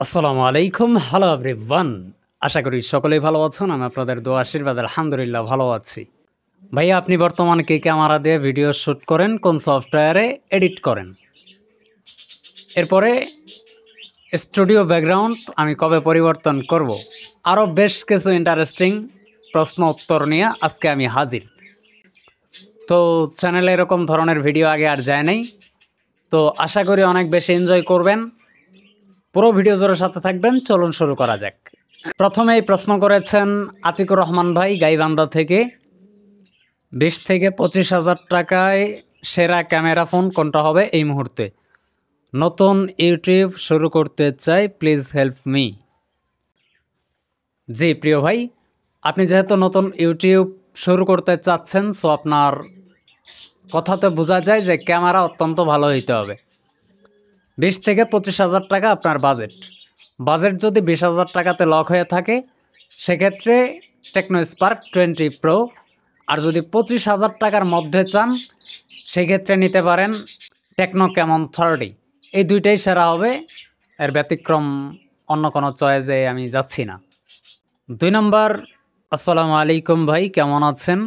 আসসালামু আলাইকুম। Hello everyone. আশা করি সকলেই ভালো আছেন। আমি আপনাদের দোয়া আশীর্বাদ আলহামদুলিল্লাহ ভালো আছি। ভাইয়া আপনি বর্তমানে কি ক্যামেরা দিয়ে ভিডিও শুট করেন? কোন সফটওয়্যারে এডিট করেন? এরপরে স্টুডিও ব্যাকগ্রাউন্ড আমি কবে পরিবর্তন করব? আরও বেশ কিছু ইন্টারেস্টিং প্রশ্ন উত্তর নিয়ে আজকে আমি হাজির। তো চ্যানেলে এরকম ধরনের ভিডিও আগে আর যায় নাই। তো আশা করি অনেক বেশি এনজয় করবেন। পুরো ভিডিও জোরের সাথে থাকবেন। চলুন শুরু করা যাক। প্রথমেই প্রশ্ন করেছেন আতিকুর রহমান ভাই গাইবান্ধা থেকে। 20 থেকে 25,000 টাকায় সেরা ক্যামেরা ফোন কোনটা হবে এই মুহূর্তে? নতুন ইউটিউব শুরু করতে চাই, প্লিজ হেল্প মি। জি প্রিয় ভাই, আপনি যেহেতু নতুন ইউটিউব শুরু করতে চাচ্ছেন, সো আপনার কথাতে বোঝা যায় যে ক্যামেরা অত্যন্ত ভালো হইতে হবে। 20 থেকে 25,000 টাকা আপনার বাজেট। বাজেট যদি 20,000 টাকাতে লক হয়ে থাকে সেক্ষেত্রে টেকনো স্পার্ক 20 প্রো। আর যদি 25,000 টাকার মধ্যে চান সেক্ষেত্রে নিতে পারেন টেকনো ক্যামন 30। এই দুইটাই সেরা হবে, এর ব্যতিক্রম অন্য কোনো চয়েসে আমি যাচ্ছি না। 2 নম্বর, আসসালামু আলাইকুম ভাই, কেমন আছেন?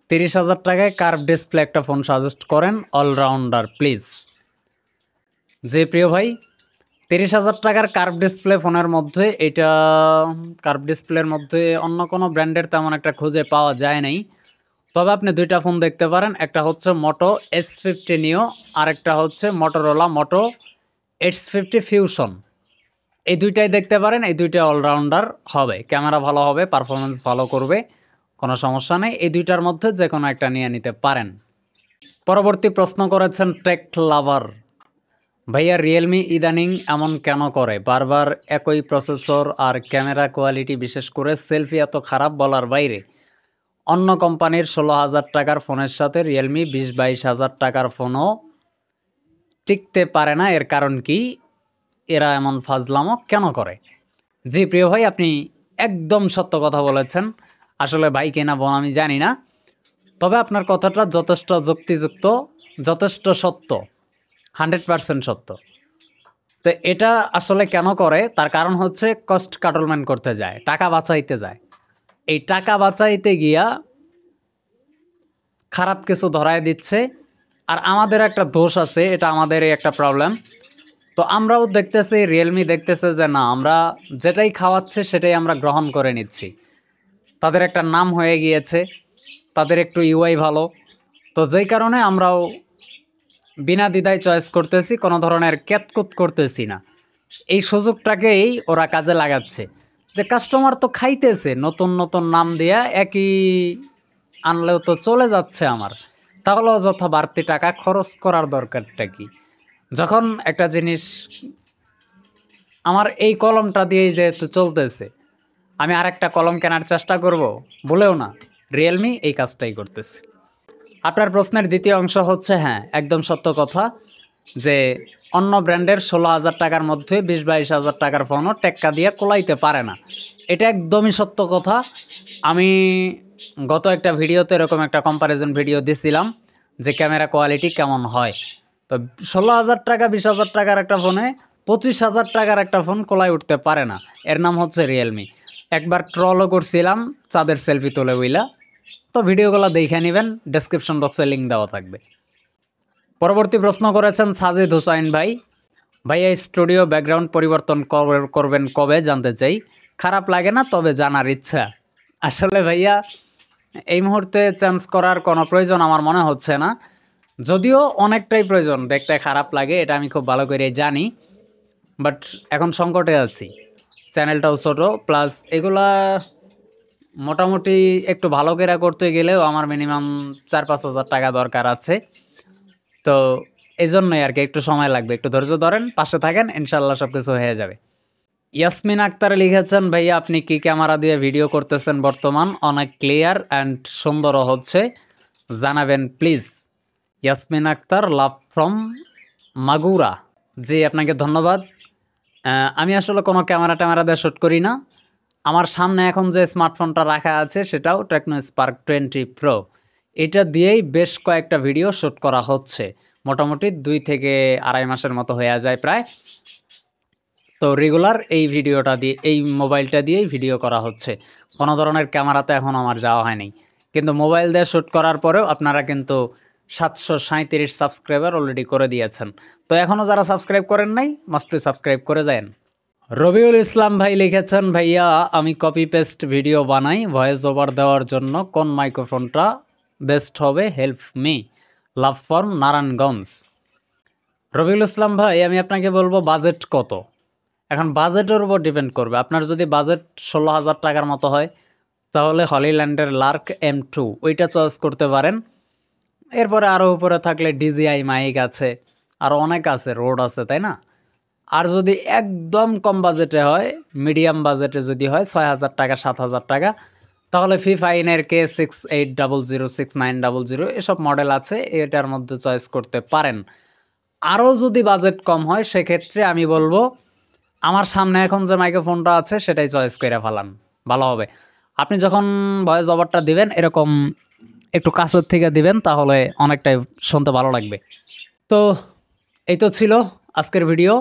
30,000 টাকায় কার্ভ ডিসপ্লে একটা ফোন সাজেস্ট করেন, অলরাউন্ডার প্লিজ। জি প্রিয় ভাই, 30,000 টাকার কার্ভ ডিসপ্লে ফোনের মধ্যে এটা কার্ভ ডিসপ্লের মধ্যে অন্য কোনো ব্র্যান্ডের তেমন একটা খুঁজে পাওয়া যায় নাই। তবে আপনি দুইটা ফোন দেখতে পারেন, একটা হচ্ছে মোটো S50 নিও, আর একটা হচ্ছে মোটোরোলা মোটো X50 ফিউশন। এই দুইটাই দেখতে পারেন, এই দুইটা অলরাউন্ডার হবে, ক্যামেরা ভালো হবে, পারফরমেন্স ভালো করবে, কোনো সমস্যা নেই। এই দুইটার মধ্যে যে কোনো একটা নিয়ে নিতে পারেন। পরবর্তী প্রশ্ন করেছেন টেক লাভার ভাইয়া, রিয়েলমি ইদানিং এমন কেন করে? বারবার একই প্রসেসর আর ক্যামেরা কোয়ালিটি, বিশেষ করে সেলফি এত খারাপ বলার বাইরে। অন্য কোম্পানির 16,000 টাকার ফোনের সাথে রিয়েলমি 20-22,000 টাকার ফোনও টিকতে পারে না, এর কারণ কি? এরা এমন ফাজলামো কেন করে? জি প্রিয় ভাই, আপনি একদম সত্য কথা বলেছেন। আসলে ভাই কিনা বোন আমি জানি না, তবে আপনার কথাটা যথেষ্ট যুক্তিযুক্ত, যথেষ্ট সত্য, 100% সত্য। তো এটা আসলে কেন করে, তার কারণ হচ্ছে কস্ট কাটলমেন্ট করতে যায়, টাকা বাঁচাইতে যায়। এই টাকা বাঁচাইতে গিয়া খারাপ কিছু ধরায় দিচ্ছে। আর আমাদের একটা দোষ আছে, এটা আমাদেরই একটা প্রবলেম। তো আমরাও দেখতেছি, রিয়েলমি দেখতেছে যে না, আমরা যেটাই খাওয়াচ্ছে সেটাই আমরা গ্রহণ করে নিচ্ছি। তাদের একটা নাম হয়ে গিয়েছে, তাদের একটু ইউআই ভালো, তো যেই কারণে আমরাও বিনা দ্বিধায় চয়েস করতেছি, কোনো ধরনের ক্যাতকুত করতেছি না। এই সুযোগটাকেই ওরা কাজে লাগাচ্ছে, যে কাস্টমার তো খাইতেছে, নতুন নতুন নাম দিয়া একই আনলেও তো চলে যাচ্ছে আমার, তাহলে অযথা বাড়তি টাকা খরচ করার দরকারটা কি? যখন একটা জিনিস আমার এই কলমটা দিয়েই যেহেতু চলতেছে, আমি আরেকটা কলম কেনার চেষ্টা করব? বলেও না, রিয়েলমি এই কাজটাই করতেছে। আপনার প্রশ্নের দ্বিতীয় অংশ হচ্ছে, হ্যাঁ একদম সত্য কথা, যে অন্য ব্র্যান্ডের 16,000 টাকার মধ্যে 20-22,000 টাকার ফোনও টেক্কা দিয়ে কোলাইতে পারে না। এটা একদমই সত্য কথা। আমি গত একটা ভিডিওতে এরকম একটা কম্প্যারিজন ভিডিও দিছিলাম যে ক্যামেরা কোয়ালিটি কেমন হয়। তো 16,000 টাকা 20,000 টাকার একটা ফোনে 25,000 টাকার একটা ফোন কোলায় উঠতে পারে না। এর নাম হচ্ছে রিয়েলমি। একবার ট্রলও করছিলাম চাঁদের সেলফি তুলে বইলা। তো ভিডিওগুলো দেখে নেবেন, ডেসক্রিপশন বক্সে লিঙ্ক দেওয়া থাকবে। পরবর্তী প্রশ্ন করেছেন সাজিদ হুসাইন ভাই। ভাইয়া, স্টুডিও ব্যাকগ্রাউন্ড পরিবর্তন করবেন কবে জানতে চাই। খারাপ লাগে না, তবে জানার ইচ্ছা। আসলে ভাইয়া, এই মুহূর্তে চেঞ্জ করার কোনো প্রয়োজন আমার মনে হচ্ছে না, যদিও অনেকটাই প্রয়োজন। দেখতে খারাপ লাগে, এটা আমি খুব ভালো করে জানি, বাট এখন সংকটে আছি, চ্যানেলটাও ছোট, প্লাস এগুলা মোটামুটি একটু ভালো করে করতে গেলেও আমার মিনিমাম 4-5 হাজার টাকা দরকার আছে। তো এই জন্যই আর কি, একটু সময় লাগবে, একটু ধৈর্য ধরেন, পাশে থাকেন, ইনশাল্লাহ সব কিছু হয়ে যাবে। ইয়াসমিন আক্তার লিখেছেন, ভাইয়া আপনি কি ক্যামেরা দিয়ে ভিডিও করতেছেন বর্তমান? অনেক ক্লিয়ার অ্যান্ড সুন্দরও হচ্ছে, জানাবেন please. Yasmin Akter, love from Magura. জি আপনাকে ধন্যবাদ। আমি আসলে কোনো ক্যামেরা দিয়ে শ্যুট করি না। আমার সামনে এখন যে স্মার্টফোনটা রাখা আছে সেটাও টেকনো স্পার্ক 20 প্রো। এটা দিয়েই বেশ কয়েকটা ভিডিও শ্যুট করা হচ্ছে, মোটামুটি 2 থেকে আড়াই মাসের মতো হয়ে যায় প্রায়। তো রেগুলার এই ভিডিওটা দিয়ে এই মোবাইলটা দিয়েই ভিডিও করা হচ্ছে, কোনো ধরনের ক্যামেরাতে এখন আমার যাওয়া হয়নি। কিন্তু মোবাইল দিয়ে শ্যুট করার পরেও আপনারা কিন্তু 737 সাবস্ক্রাইবার অলরেডি করে দিয়েছেন। তো এখনও যারা সাবস্ক্রাইব করেন নাই মাস্ট বি সাবস্ক্রাইব করে যান। রবিউল ইসলাম ভাই লিখেছেন, ভাইয়া আমি কপি পেস্ট ভিডিও বানাই ভয়েস ওভার দেওয়ার জন্য কোন মাইক্রোফোনটা বেস্ট হবে, হেল্প মি, লাভ ফর্ম নারায়ণগঞ্জ। রবিউল ইসলাম ভাই আমি আপনাকে বলবো বাজেট কত। এখন বাজেটের উপর ডিপেন্ড করবে। আপনার যদি বাজেট 16,000 টাকার মতো হয় তাহলে হলিল্যান্ডের লার্ক M2 ওইটা চয়েস করতে পারেন। এরপরে আরও উপরে থাকলে DJI মাইক আছে, আরও অনেক আছে, রোড আছে, তাই না? আর যদি একদম কম বাজেটে হয়, মিডিয়াম বাজেটে যদি হয় 6,000 টাকা 7,000 টাকা, তাহলে ফিফাইনের K6800 6900 এসব মডেল আছে, এটার মধ্যে চয়েস করতে পারেন। আরও যদি বাজেট কম হয় সেক্ষেত্রে আমি বলবো আমার সামনে এখন যে মাইক্রোফোনটা আছে সেটাই চয়েস করে ফেলান, ভালো হবে। আপনি যখন ভয়েস ওভারটা দিবেন এরকম একটু কাছের থেকে দিবেন, তাহলে অনেকটাই শুনতে ভালো লাগবে। তো এই তো ছিল আজকের ভিডিও।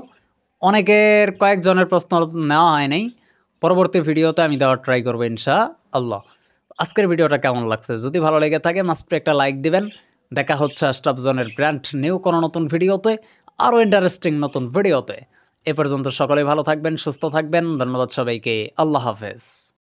অনেকের কয়েকজনের প্রশ্ন নেওয়া হয় নাই, পরবর্তী ভিডিওতে আমি দেওয়ার ট্রাই করবো ইনশাআল্লাহ। আজকের ভিডিওটা কেমন লাগছে, যদি ভালো লেগে থাকে মাস্ট একটা লাইক দিবেন। দেখা হচ্ছে আশরাফ জনের ব্র্যান্ড নিউ কোনো নতুন ভিডিওতে, আরও ইন্টারেস্টিং নতুন ভিডিওতে। এ পর্যন্ত সকলেই ভালো থাকবেন, সুস্থ থাকবেন। ধন্যবাদ সবাইকে, আল্লাহ হাফেজ।